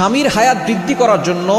স্বামীর হায়াত বৃদ্ধি করার জন্য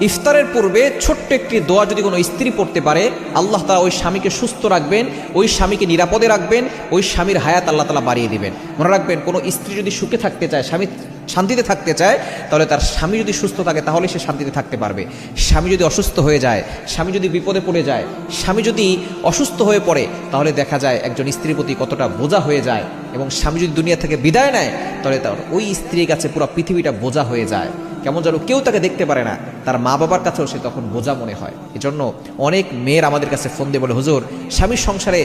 ইফতারের পূর্বে ছোট্ট একটি দোয়া যদি কোনো স্ত্রী পড়তে পারে, আল্লাহ তাআলা ওই স্বামীকে সুস্থ রাখবেন, ওই স্বামীকে নিরাপদে রাখবেন, ওই স্বামীর হায়াত আল্লাহ তাআলা বাড়িয়ে দিবেন। মনে রাখবেন, কোনো স্ত্রী যদি সুখে থাকতে চায়, স্বামী শান্তিতে থাকতে চায়, তাহলে তার স্বামী যদি সুস্থ থাকে তাহলে সে শান্তিতে থাকতে পারবে। স্বামী যদি অসুস্থ হয়ে যায়, স্বামী যদি বিপদে পড়ে যায়, স্বামী যদি অসুস্থ হয়ে পড়ে, তাহলে দেখা যায় একজন স্ত্রীর প্রতি কতটা বোঝা হয়ে যায়। এবং স্বামী যদি দুনিয়া থেকে বিদায় নেয়, তাহলে তার ওই স্ত্রীর কাছে পুরো পৃথিবীটা বোঝা হয়ে যায়, কেমন যেন কেউ তাকে দেখতে পারে না, তার মা বাবার কাছেও সে তখন বোঝা মনে হয়। এজন্য অনেক মেয়ের আমাদের কাছে ফোন দিয়ে বলে, হুজুর, স্বামীর সংসারে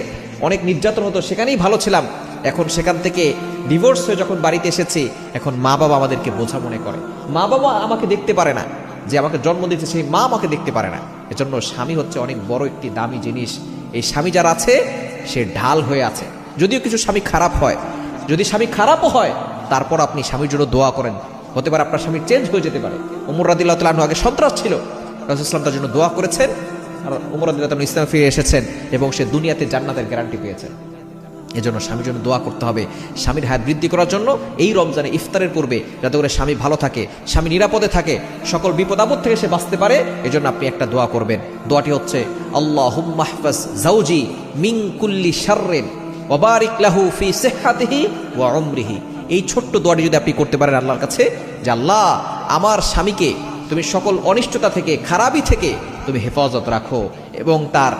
অনেক নির্যাতন হতো, সেখানেই ভালো ছিলাম, এখন সেখান থেকে ডিভোর্স হয়ে যখন বাড়িতে এসেছি, এখন মা বাবা আমাদেরকে বোঝা মনে করে, মা বাবা আমাকে দেখতে পারে না, যে আমাকে জন্ম দিয়েছে সেই মা আমাকে দেখতে পারে না। এজন্য স্বামী হচ্ছে অনেক বড় একটি দামি জিনিস। এই স্বামী যার আছে, সে ঢাল হয়ে আছে। যদিও কিছু স্বামী খারাপ হয়, যদি স্বামী খারাপও হয়, তারপর আপনি স্বামীর জন্য দোয়া করেন, হতে পারে আপনার স্বামী চেঞ্জ হয়ে যেতে পারে। ওমর রাদিয়াল্লাহু তাআলা আনহু আগে সন্ত্রাস ছিল, রাসূলুল্লাহ সাল্লাল্লাহু আলাইহি ওয়াসাল্লাম তার জন্য দোয়া করেছেন, আর ওমর রাদিয়াল্লাহু তাআলা ইসলামে ফিরে এসেছেন এবং সে দুনিয়াতে জান্নাতের গ্যারান্টি পেয়েছেন। এজন্য স্বামীর জন্য দোয়া করতে হবে, স্বামীর হায়াত বৃদ্ধি করার জন্য। এই রমজানে ইফতারের পূর্বে যাতে করে স্বামী ভালো থাকে, স্বামী নিরাপদে থাকে, সকল বিপদ আপদ থেকে সে বাঁচতে পারে, এজন্য আপনি একটা দোয়া করবেন। দোয়াটি হচ্ছে, আল্লাহুম্মা হফাজ জাওজি মিন কুল্লি শাররিন ওয়া বারিক লাহু ফি সিহহাতিহি ওয়া উমরিহি। এই ছোট্ট দোয়াটি যদি আপনি করতে পারেন আল্লাহর কাছে, যে আল্লাহ, আমার স্বামীকে তুমি সকল অনিষ্টতা থেকে, খারাপি থেকে তুমি হেফাজত রাখো এবং তার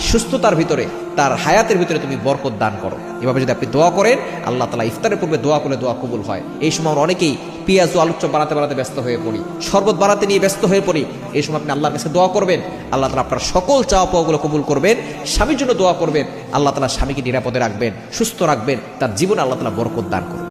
সুস্থতার ভিতরে, তার হায়াতের ভিতরে তুমি বরকত দান করো। এভাবে যদি আপনি দোয়া করেন, আল্লাহ তাআলা ইফতারের পূর্বে দোয়া করলে দোয়া কবুল হয়। এই সময় আমরা অনেকেই পেঁয়াজ ও আলুর চপ বানাতে ব্যস্ত হয়ে পড়ি, শরবত বানাতে নিয়ে ব্যস্ত হয়ে পড়ি। এই সময় আপনি আল্লাহর কাছে দোয়া করবেন, আল্লাহ তাআলা আপনার সকল চাওয়া পাওয়াগুলো কবুল করবেন। স্বামীর জন্য দোয়া করবেন, আল্লাহ তাআলা স্বামীকে নিরাপদে রাখবেন, সুস্থ রাখবেন, তার জীবনে আল্লাহ তাআলা বরকত দান করবেন।